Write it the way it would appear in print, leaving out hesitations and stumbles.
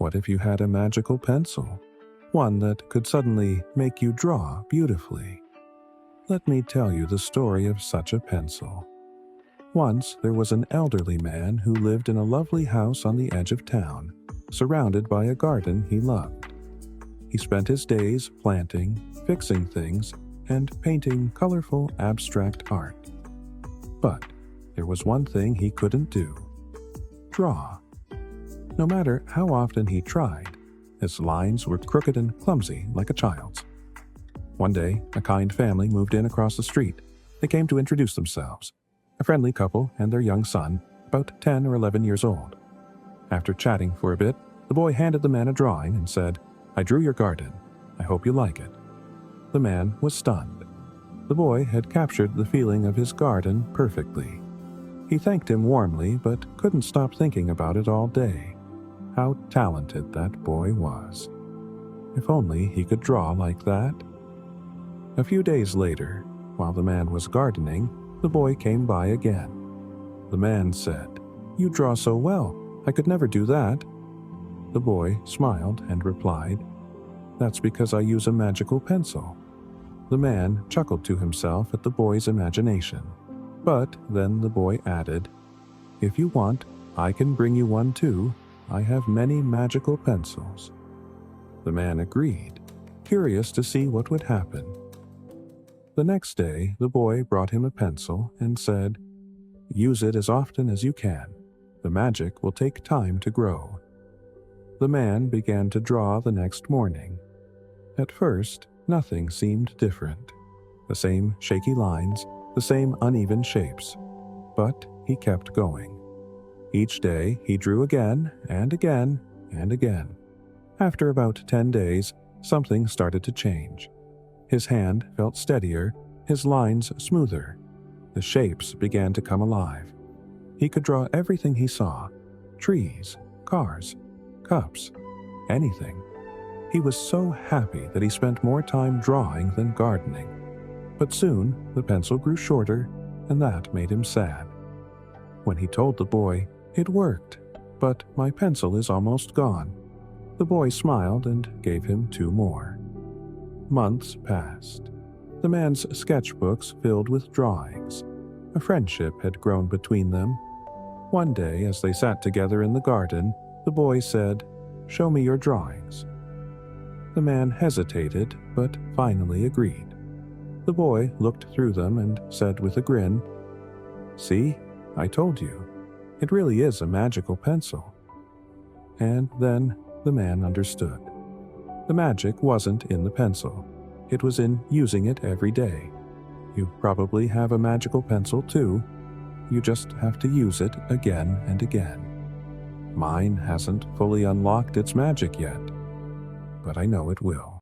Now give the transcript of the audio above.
What if you had a magical pencil? One that could suddenly make you draw beautifully. Let me tell you the story of such a pencil. Once there was an elderly man who lived in a lovely house on the edge of town, surrounded by a garden he loved. He spent his days planting, fixing things, and painting colorful abstract art. But there was one thing he couldn't do: draw. No matter how often he tried, his lines were crooked and clumsy like a child's. One day, a kind family moved in across the street. They came to introduce themselves, a friendly couple and their young son, about 10 or 11 years old. After chatting for a bit, the boy handed the man a drawing and said, "I drew your garden. I hope you like it." The man was stunned. The boy had captured the feeling of his garden perfectly. He thanked him warmly, but couldn't stop thinking about it all day. How talented that boy was. If only he could draw like that. A few days later, while the man was gardening, the boy came by again. The man said, "You draw so well. I could never do that." The boy smiled and replied, "That's because I use a magical pencil." The man chuckled to himself at the boy's imagination. But then the boy added, "If you want, I can bring you one too. I have many magical pencils." The man agreed, curious to see what would happen. The next day, the boy brought him a pencil and said, "Use it as often as you can. The magic will take time to grow." The man began to draw the next morning. At first, nothing seemed different. The same shaky lines, the same uneven shapes. But he kept going. Each day, he drew again and again and again. After about 10 days, something started to change. His hand felt steadier, his lines smoother. The shapes began to come alive. He could draw everything he saw: trees, cars, cups, anything. He was so happy that he spent more time drawing than gardening. But soon, the pencil grew shorter, and that made him sad. When he told the boy, "It worked, but my pencil is almost gone," the boy smiled and gave him 2 more. Months passed. The man's sketchbooks filled with drawings. A friendship had grown between them. One day, as they sat together in the garden, the boy said, "Show me your drawings." The man hesitated, but finally agreed. The boy looked through them and said with a grin, "See, I told you. It really is a magical pencil." And then the man understood. The magic wasn't in the pencil. It was in using it every day. You probably have a magical pencil too. You just have to use it again and again. Mine hasn't fully unlocked its magic yet, but I know it will.